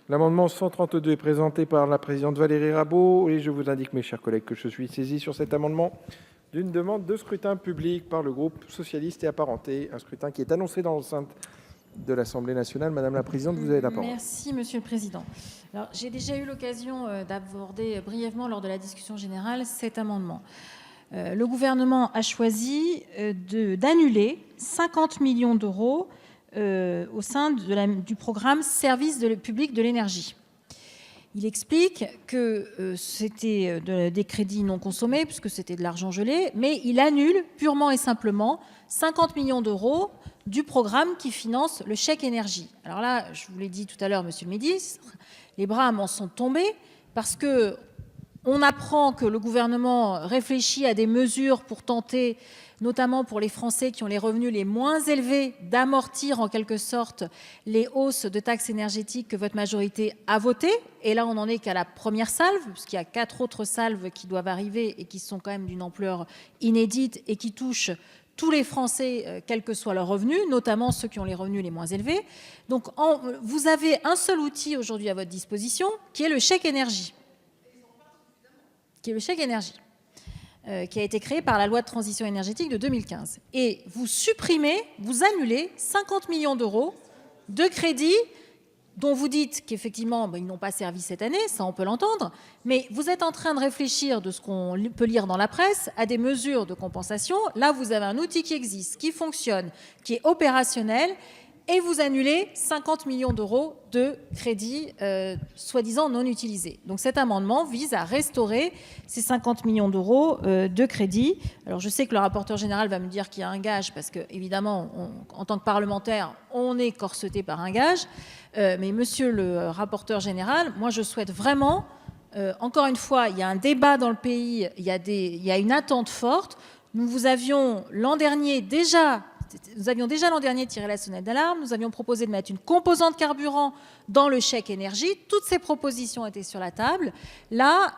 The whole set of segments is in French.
L'amendement 132 est présenté par la présidente Valérie Rabault et je vous indique, mes chers collègues, que je suis saisi sur cet amendement d'une demande de scrutin public par le groupe socialiste et apparenté. Un scrutin qui est annoncé dans l'enceinte de l'Assemblée nationale. Madame la présidente, vous avez la parole. Merci, Monsieur le Président. Alors, j'ai déjà eu l'occasion d'aborder brièvement lors de la discussion générale cet amendement. Le gouvernement a choisi d'annuler 50 millions d'euros au sein du programme Service public de l'énergie. Il explique que c'était des crédits non consommés, puisque c'était de l'argent gelé, mais il annule purement et simplement 50 millions d'euros du programme qui finance le chèque énergie. Alors là, je vous l'ai dit tout à l'heure, Monsieur le ministre, les bras m'en sont tombés parce que on apprend que le gouvernement réfléchit à des mesures pour tenter, notamment pour les Français qui ont les revenus les moins élevés, d'amortir en quelque sorte les hausses de taxes énergétiques que votre majorité a votées. Et là, on n'en est qu'à la première salve, puisqu'il y a 4 autres salves qui doivent arriver et qui sont quand même d'une ampleur inédite et qui touchent tous les Français, quels que soient leurs revenus, notamment ceux qui ont les revenus les moins élevés. Donc, vous avez un seul outil aujourd'hui à votre disposition, qui est le chèque énergie. Qui a été créé par la loi de transition énergétique de 2015. Et vous supprimez, vous annulez 50 millions d'euros de crédits dont vous dites qu'effectivement, ils n'ont pas servi cette année, ça on peut l'entendre, mais vous êtes en train de réfléchir, de ce qu'on peut lire dans la presse, à des mesures de compensation. Là, vous avez un outil qui existe, qui fonctionne, qui est opérationnel, et vous annulez 50 millions d'euros de crédits soi-disant non utilisés. Donc cet amendement vise à restaurer ces 50 millions d'euros de crédits. Alors je sais que le rapporteur général va me dire qu'il y a un gage, parce que évidemment, en tant que parlementaire, on est corseté par un gage. Mais monsieur le rapporteur général, moi je souhaite vraiment, encore une fois, il y a un débat dans le pays, il y a une attente forte. Nous avions déjà l'an dernier tiré la sonnette d'alarme, nous avions proposé de mettre une composante carburant dans le chèque énergie. Toutes ces propositions étaient sur la table. Là,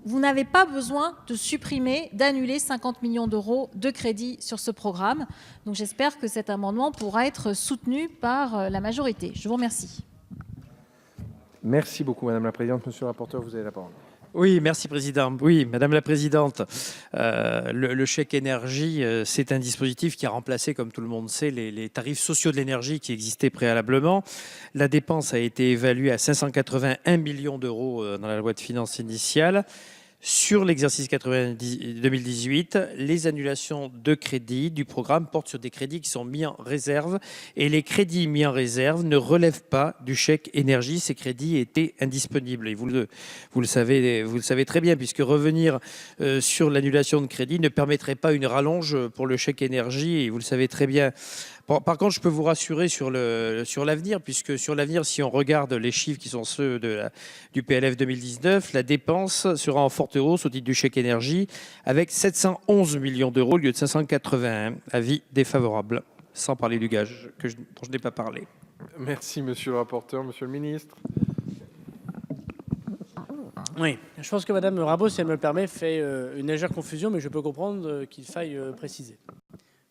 vous n'avez pas besoin de supprimer, d'annuler 50 millions d'euros de crédits sur ce programme. Donc j'espère que cet amendement pourra être soutenu par la majorité. Je vous remercie. Merci beaucoup, Madame la présidente. Monsieur le rapporteur, vous avez la parole. Oui, merci Président. Oui, Madame la Présidente, le chèque énergie, c'est un dispositif qui a remplacé, comme tout le monde sait, les tarifs sociaux de l'énergie qui existaient préalablement. La dépense a été évaluée à 581 millions d'euros dans la loi de finances initiale. Sur l'exercice 2018, les annulations de crédits du programme portent sur des crédits qui sont mis en réserve et les crédits mis en réserve ne relèvent pas du chèque énergie. Ces crédits étaient indisponibles et vous le savez très bien, puisque revenir sur l'annulation de crédits ne permettrait pas une rallonge pour le chèque énergie et vous le savez très bien. Par contre, je peux vous rassurer sur l'avenir, puisque sur l'avenir, si on regarde les chiffres qui sont ceux du PLF 2019, la dépense sera en forte hausse au titre du chèque énergie, avec 711 millions d'euros au lieu de 581. Avis défavorable, sans parler du gage dont je n'ai pas parlé. Merci, monsieur le rapporteur. Monsieur le ministre. Oui, je pense que Madame Rabault, si elle me le permet, fait une légère confusion, mais je peux comprendre qu'il faille préciser.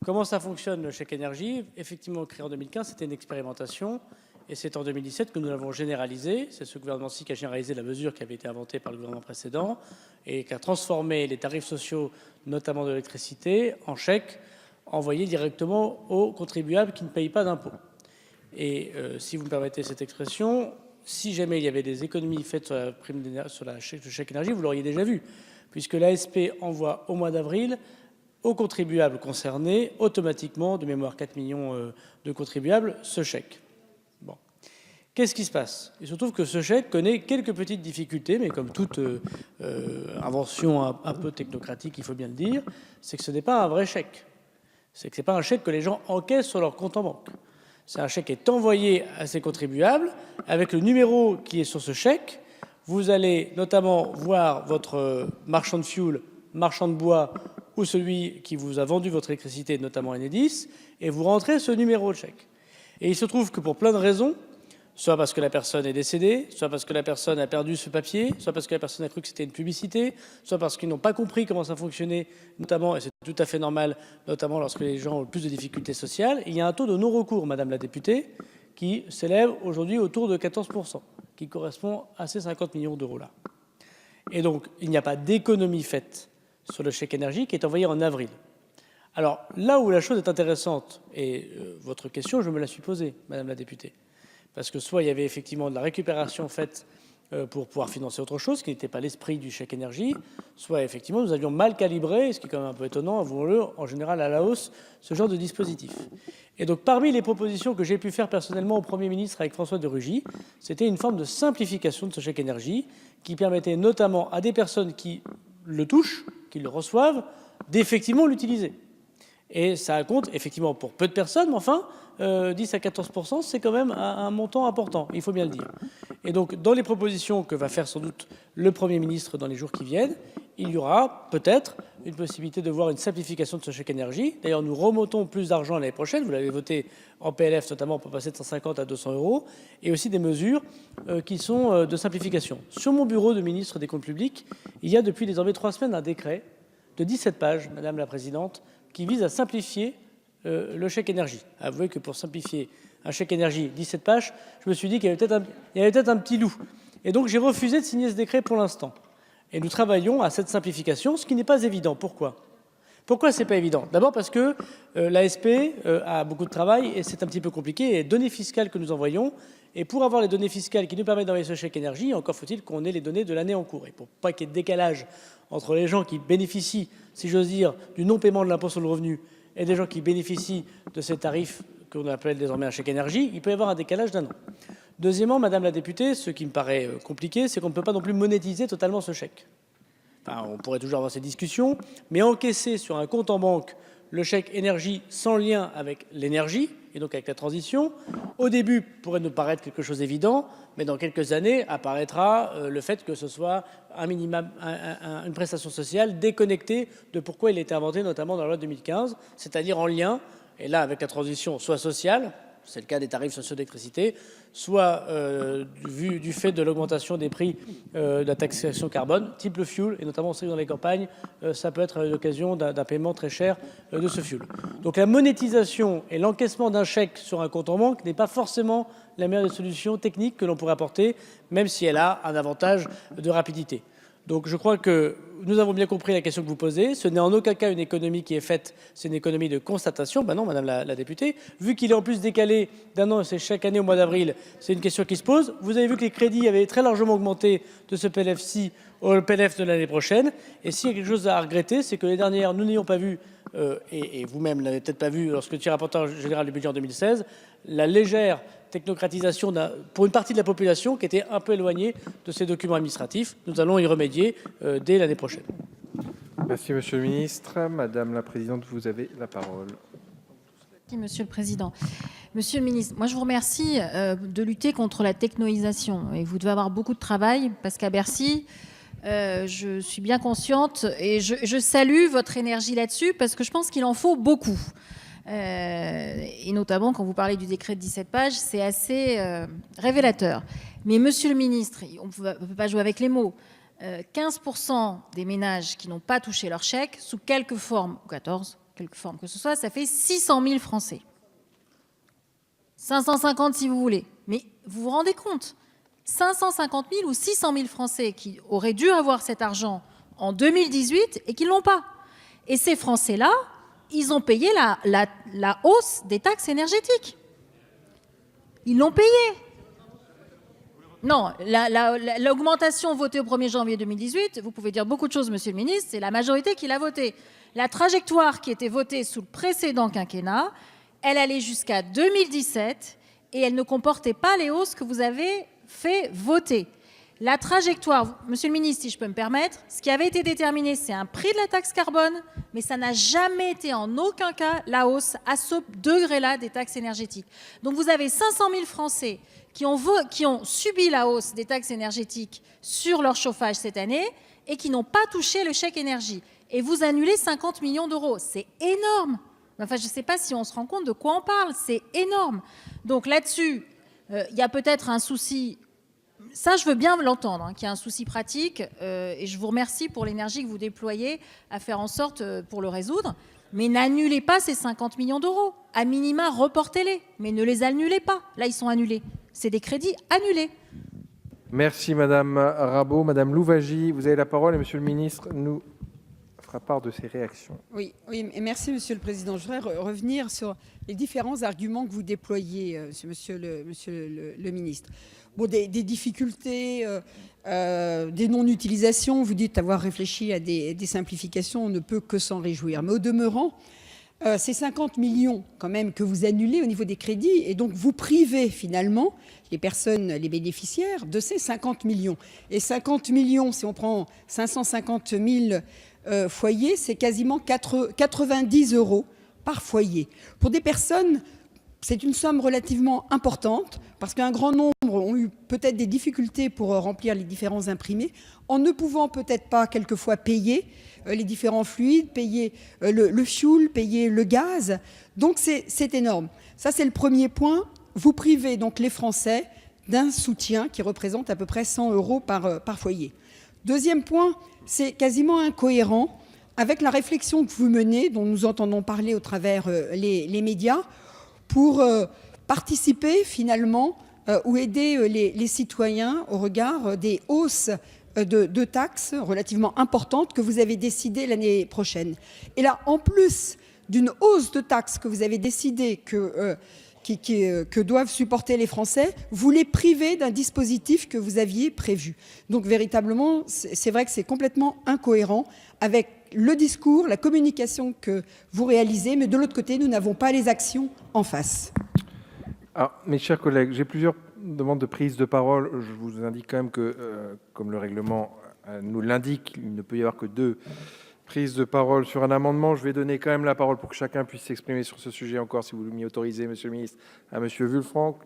Comment ça fonctionne le chèque énergie? Effectivement, créé en 2015, c'était une expérimentation. Et c'est en 2017 que nous l'avons généralisé. C'est ce gouvernement-ci qui a généralisé la mesure qui avait été inventée par le gouvernement précédent et qui a transformé les tarifs sociaux, notamment de l'électricité, en chèques envoyés directement aux contribuables qui ne payent pas d'impôts. Et si vous me permettez cette expression, si jamais il y avait des économies faites sur la prime sur le chèque énergie, vous l'auriez déjà vu, puisque l'ASP envoie au mois d'avril aux contribuables concernés, automatiquement, de mémoire 4 millions de contribuables, ce chèque. Bon. Qu'est-ce qui se passe? Il se trouve que ce chèque connaît quelques petites difficultés, mais comme toute invention un peu technocratique, il faut bien le dire, c'est que ce n'est pas un vrai chèque. C'est que ce n'est pas un chèque que les gens encaissent sur leur compte en banque. C'est un chèque qui est envoyé à ces contribuables, avec le numéro qui est sur ce chèque. Vous allez notamment voir votre marchand de fioul, marchand de bois, ou celui qui vous a vendu votre électricité, notamment Enedis, et vous rentrez ce numéro de chèque. Et il se trouve que pour plein de raisons, soit parce que la personne est décédée, soit parce que la personne a perdu ce papier, soit parce que la personne a cru que c'était une publicité, soit parce qu'ils n'ont pas compris comment ça fonctionnait, notamment, et c'est tout à fait normal, notamment lorsque les gens ont le plus de difficultés sociales, il y a un taux de non-recours, Madame la députée, qui s'élève aujourd'hui autour de 14%. qui correspond à ces 50 millions d'euros-là. Et donc, il n'y a pas d'économie faite sur le chèque énergie qui est envoyé en avril. Alors, là où la chose est intéressante, et votre question, je me la suis posée, Madame la députée, parce que soit il y avait effectivement de la récupération faite pour pouvoir financer autre chose, qui n'était pas l'esprit du chèque énergie, soit effectivement nous avions mal calibré, ce qui est quand même un peu étonnant, avouons-le, en général à la hausse, ce genre de dispositif. Et donc parmi les propositions que j'ai pu faire personnellement au Premier ministre avec François de Rugy, c'était une forme de simplification de ce chèque énergie qui permettait notamment à des personnes qui le touchent, qui le reçoivent, d'effectivement l'utiliser. Et ça compte effectivement pour peu de personnes, mais enfin, 10 à 14%, c'est quand même un montant important, il faut bien le dire. Et donc, dans les propositions que va faire sans doute le Premier ministre dans les jours qui viennent, il y aura peut-être une possibilité de voir une simplification de ce chèque énergie. D'ailleurs, nous remontons plus d'argent l'année prochaine, vous l'avez voté en PLF notamment pour passer de 150 à 200 €, et aussi des mesures qui sont de simplification. Sur mon bureau de ministre des Comptes publics, il y a depuis désormais 3 semaines un décret de 17 pages, Madame la Présidente, qui vise à simplifier le chèque énergie. Avouez que pour simplifier un chèque énergie 17 pages, je me suis dit qu'il y avait peut-être un petit loup. Et donc j'ai refusé de signer ce décret pour l'instant. Et nous travaillons à cette simplification, ce qui n'est pas évident. Pourquoi ? Pourquoi ce n'est pas évident ? D'abord parce que l'ASP a beaucoup de travail et c'est un petit peu compliqué. Et les données fiscales que nous envoyons, et pour avoir les données fiscales qui nous permettent d'envoyer ce chèque énergie, encore faut-il qu'on ait les données de l'année en cours. Et pour pas qu'il y ait de décalage entre les gens qui bénéficient, si j'ose dire, du non-paiement de l'impôt sur le revenu et des gens qui bénéficient de ces tarifs qu'on appelle désormais un chèque énergie, il peut y avoir un décalage d'1 an. Deuxièmement, Madame la députée, ce qui me paraît compliqué, c'est qu'on ne peut pas non plus monétiser totalement ce chèque. Enfin, on pourrait toujours avoir ces discussions, mais encaisser sur un compte en banque le chèque énergie sans lien avec l'énergie, et donc avec la transition, au début pourrait nous paraître quelque chose d'évident, mais dans quelques années apparaîtra le fait que ce soit un minimum, une prestation sociale déconnectée de pourquoi il a été inventé, notamment dans la loi 2015, c'est-à-dire en lien, et là avec la transition soit sociale, c'est le cas des tarifs sociaux d'électricité, soit du fait de l'augmentation des prix de la taxation carbone, type le fuel, et notamment dans les campagnes, ça peut être l'occasion d'un paiement très cher de ce fuel. Donc la monétisation et l'encaissement d'un chèque sur un compte en banque n'est pas forcément la meilleure des solutions techniques que l'on pourrait apporter, même si elle a un avantage de rapidité. Donc je crois que nous avons bien compris la question que vous posez. Ce n'est en aucun cas une économie qui est faite, c'est une économie de constatation. Ben non, Madame la députée, vu qu'il est en plus décalé d'1 an, c'est chaque année au mois d'avril, c'est une question qui se pose. Vous avez vu que les crédits avaient très largement augmenté de ce PLF-ci au PLF de l'année prochaine. Et s'il y a quelque chose à regretter, c'est que les dernières, nous n'ayons pas vu, et vous-même n'avez peut-être pas vu lorsque vous étiez rapporteur général du budget en 2016, la légère technocratisation pour une partie de la population qui était un peu éloignée de ces documents administratifs. Nous allons y remédier dès l'année prochaine. Merci, Monsieur le Ministre. Madame la Présidente, vous avez la parole. Merci, Monsieur le Président. Monsieur le Ministre, moi je vous remercie de lutter contre la technoisation. Et vous devez avoir beaucoup de travail parce qu'à Bercy, je suis bien consciente et je salue votre énergie là-dessus parce que je pense qu'il en faut beaucoup. Et notamment quand vous parlez du décret de 17 pages, c'est assez révélateur. Mais Monsieur le Ministre, on ne peut pas jouer avec les mots. 15% des ménages qui n'ont pas touché leur chèque, sous quelque forme, ou 14, quelque forme que ce soit, ça fait 600 000 Français. 550 si vous voulez. Mais vous vous rendez compte, 550 000 ou 600 000 Français qui auraient dû avoir cet argent en 2018 et qui ne l'ont pas. Et ces Français-là, ils ont payé la hausse des taxes énergétiques. Ils l'ont payé. Non, l'augmentation votée au 1er janvier 2018, vous pouvez dire beaucoup de choses, Monsieur le Ministre, c'est la majorité qui l'a votée. La trajectoire qui était votée sous le précédent quinquennat, elle allait jusqu'à 2017 et elle ne comportait pas les hausses que vous avez fait voter. La trajectoire, Monsieur le Ministre, si je peux me permettre, ce qui avait été déterminé, c'est un prix de la taxe carbone, mais ça n'a jamais été en aucun cas la hausse à ce degré-là des taxes énergétiques. Donc vous avez 500 000 Français qui ont subi la hausse des taxes énergétiques sur leur chauffage cette année et qui n'ont pas touché le chèque énergie. Et vous annulez 50 millions d'euros. C'est énorme. Enfin, je ne sais pas si on se rend compte de quoi on parle. C'est énorme. Donc là-dessus, il y a peut-être un souci. Ça, je veux bien l'entendre, hein, qu'il y a un souci pratique. Et je vous remercie pour l'énergie que vous déployez à faire en sorte pour le résoudre. Mais n'annulez pas ces 50 millions d'euros. À minima, reportez-les. Mais ne les annulez pas. Là, ils sont annulés. C'est des crédits annulés. Merci Madame Rabault. Madame Louwagie, vous avez la parole et Monsieur le ministre nous fera part de ses réactions. Oui, et merci Monsieur le Président. Je voudrais revenir sur les différents arguments que vous déployez, Monsieur le Ministre. Bon, des difficultés, des non-utilisations, vous dites avoir réfléchi à des simplifications, on ne peut que s'en réjouir. Mais au demeurant, c'est 50 millions quand même que vous annulez au niveau des crédits et donc vous privez finalement les personnes, les bénéficiaires de ces 50 millions. Et 50 millions, si on prend 550 000 foyers, c'est quasiment 90 € par foyer. Pour des personnes, c'est une somme relativement importante parce qu'un grand nombre ont eu peut-être des difficultés pour remplir les différents imprimés en ne pouvant peut-être pas quelquefois payer les différents fluides, payer le fioul, payer le gaz. Donc c'est énorme. Ça, c'est le premier point. Vous privez donc les Français d'un soutien qui représente à peu près 100 € par foyer. Deuxième point, c'est quasiment incohérent avec la réflexion que vous menez, dont nous entendons parler au travers les médias, pour participer finalement ou aider les citoyens au regard des hausses de taxes relativement importantes que vous avez décidées l'année prochaine. Et là, en plus d'une hausse de taxes que vous avez décidé que doivent supporter les Français, vous les privez d'un dispositif que vous aviez prévu. Donc véritablement, c'est vrai que c'est complètement incohérent avec le discours, la communication que vous réalisez, mais de l'autre côté, nous n'avons pas les actions en face. Alors, mes chers collègues, j'ai plusieurs demandes de prise de parole. Je vous indique quand même que, comme le règlement nous l'indique, il ne peut y avoir que 2 prises de parole sur un amendement. Je vais donner quand même la parole pour que chacun puisse s'exprimer sur ce sujet encore, si vous m'y autorisez, Monsieur le ministre, à Monsieur Vulfranc,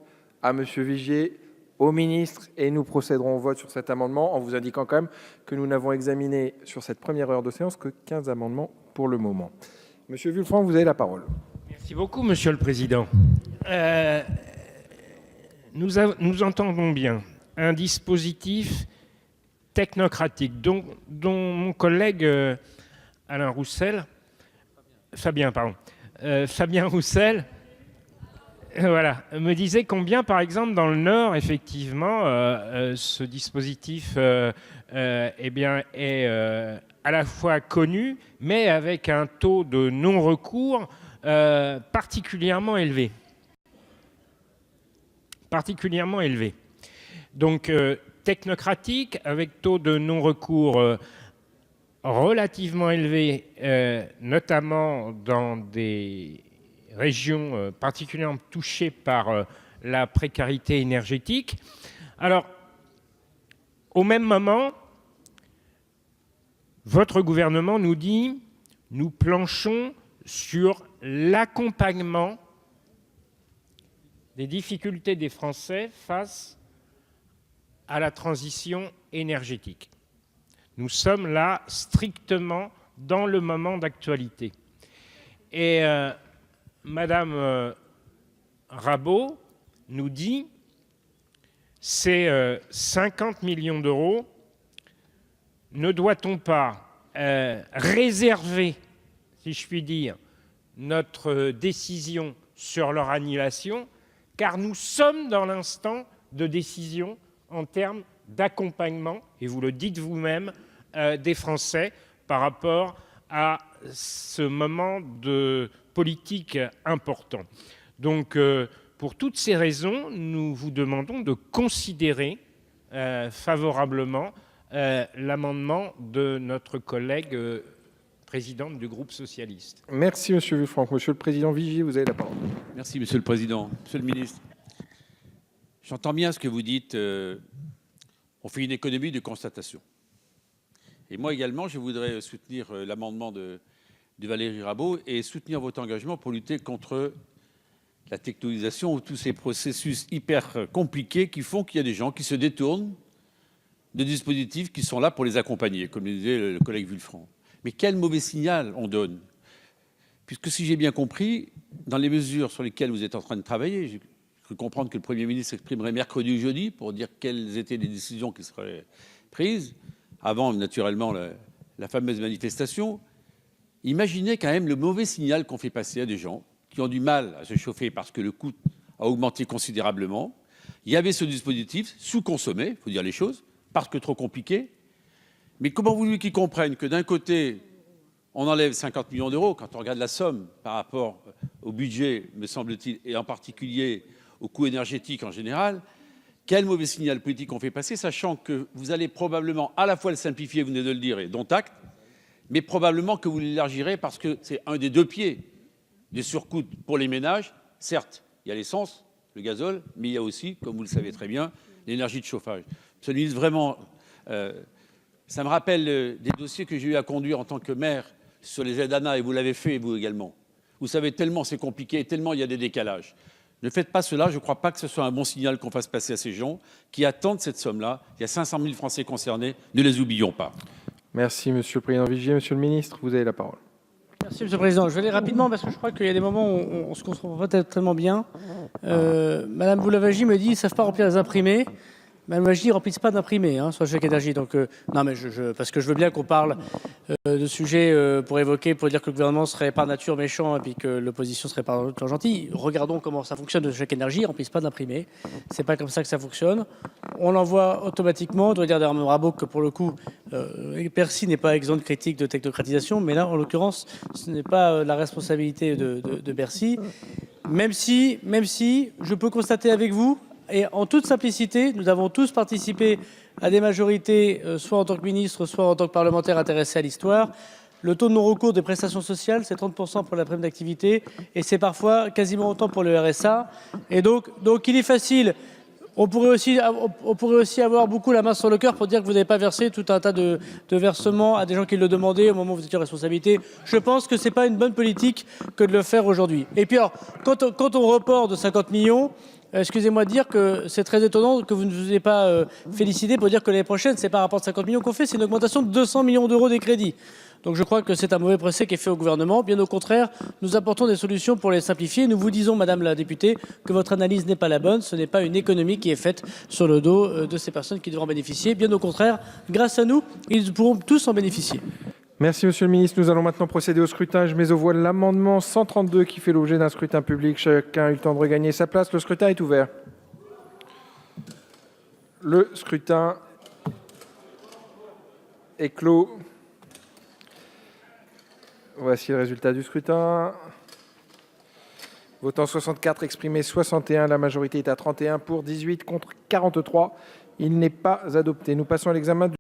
à Monsieur Vigier, au ministre, et nous procéderons au vote sur cet amendement en vous indiquant quand même que nous n'avons examiné sur cette première heure de séance que 15 amendements pour le moment. Monsieur Vulfranc, vous avez la parole. Merci beaucoup, Monsieur le Président. Nous entendons bien un dispositif technocratique dont mon collègue Fabien Roussel, voilà, me disait combien, par exemple, dans le Nord, effectivement, ce dispositif est à la fois connu, mais avec un taux de non-recours particulièrement élevé. Donc, technocratique, avec taux de non-recours relativement élevé, notamment dans des régions particulièrement touchées par la précarité énergétique. Alors, au même moment, votre gouvernement nous dit « nous planchons sur l'accompagnement des difficultés des Français face à la transition énergétique ». Nous sommes là strictement dans le moment d'actualité. Et Madame Rabault nous dit c'est 50 millions d'euros. Ne doit-on pas réserver, si je puis dire, notre décision sur leur annulation, car nous sommes dans l'instant de décision en termes d'accompagnement, et vous le dites vous-même, des Français par rapport à ce moment de politique important. Donc, pour toutes ces raisons, nous vous demandons de considérer favorablement l'amendement de notre collègue présidente du groupe socialiste. Merci, Monsieur Vulfranc. Monsieur le Président Vigier, vous avez la parole. Merci, Monsieur le Président. Monsieur le Ministre, j'entends bien ce que vous dites. On fait une économie de constatation. Et moi également, je voudrais soutenir l'amendement de Valérie Rabault et soutenir votre engagement pour lutter contre la technologisation ou tous ces processus hyper compliqués qui font qu'il y a des gens qui se détournent de dispositifs qui sont là pour les accompagner, comme le disait le collègue Vulfranc. Mais quel mauvais signal on donne? Puisque si j'ai bien compris, dans les mesures sur lesquelles vous êtes en train de travailler, j'ai cru comprendre que le Premier ministre s'exprimerait mercredi ou jeudi pour dire quelles étaient les décisions qui seraient prises, avant naturellement la fameuse manifestation. Imaginez quand même le mauvais signal qu'on fait passer à des gens qui ont du mal à se chauffer parce que le coût a augmenté considérablement, Il y avait ce dispositif sous-consommé, il faut dire les choses, parce que trop compliqué. Mais comment voulez-vous qu'ils comprennent que d'un côté, on enlève 50 millions d'euros, quand on regarde la somme par rapport au budget, me semble-t-il, et en particulier au coût énergétique en général, quel mauvais signal politique on fait passer, sachant que vous allez probablement à la fois le simplifier, vous venez de le dire, et dont acte, mais probablement que vous l'élargirez parce que c'est un des deux pieds des surcoûts pour les ménages. Certes, il y a l'essence, le gazole, mais il y a aussi, comme vous le savez très bien, l'énergie de chauffage. Monsieur le ministre, vraiment, ça me rappelle des dossiers que j'ai eu à conduire en tant que maire sur les aides ANA, et vous l'avez fait, et vous également. Vous savez, tellement c'est compliqué, tellement il y a des décalages. Ne faites pas cela, je ne crois pas que ce soit un bon signal qu'on fasse passer à ces gens qui attendent cette somme-là. Il y a 500 000 Français concernés, ne les oublions pas. Merci, Monsieur le Président Vigier. Monsieur le Ministre, vous avez la parole. Merci, Monsieur le Président. Je vais aller rapidement parce que je crois qu'il y a des moments où on ne se comprend pas tellement bien. Madame Boulavagie me dit qu'ils ne savent pas remplir les imprimés. Madame Boulavagie ne remplissent pas d'imprimés sur le chèque énergie. Donc, non, mais parce que je veux bien qu'on parle de sujets pour évoquer, pour dire que le gouvernement serait par nature méchant et puis que l'opposition serait par nature gentille. Regardons comment ça fonctionne le chèque énergie. Ils ne remplissent pas d'imprimer. C'est pas comme ça que ça fonctionne. On l'envoie automatiquement. On doit dire à Mme Rabault que pour le coup, Bercy n'est pas exempt de critique de technocratisation, mais là, en l'occurrence, ce n'est pas la responsabilité de Bercy. Même si je peux constater avec vous, et en toute simplicité, nous avons tous participé à des majorités, soit en tant que ministre, soit en tant que parlementaire intéressé à l'histoire. Le taux de non-recours des prestations sociales, c'est 30% pour la prime d'activité, et c'est parfois quasiment autant pour le RSA. Et donc il est facile. On pourrait aussi avoir beaucoup la main sur le cœur pour dire que vous n'avez pas versé tout un tas de versements à des gens qui le demandaient au moment où vous étiez en responsabilité. Je pense que ce n'est pas une bonne politique que de le faire aujourd'hui. Et puis alors, quand on reporte de 50 millions, excusez-moi de dire que c'est très étonnant que vous ne vous ayez pas félicité pour dire que l'année prochaine, c'est pas un rapport de 50 millions qu'on fait, c'est une augmentation de 200 millions d'euros des crédits. Donc je crois que c'est un mauvais procès qui est fait au gouvernement. Bien au contraire, nous apportons des solutions pour les simplifier. Nous vous disons, Madame la députée, que votre analyse n'est pas la bonne. Ce n'est pas une économie qui est faite sur le dos de ces personnes qui devront bénéficier. Bien au contraire, grâce à nous, ils pourront tous en bénéficier. Merci, Monsieur le Ministre. Nous allons maintenant procéder au scrutin. Je mets aux voix l'amendement 132 qui fait l'objet d'un scrutin public. Chacun a eu le temps de regagner sa place. Le scrutin est ouvert. Le scrutin est clos. Voici le résultat du scrutin. Votant 64, exprimé 61. La majorité est à 31 pour, 18 contre 43. Il n'est pas adopté. Nous passons à l'examen du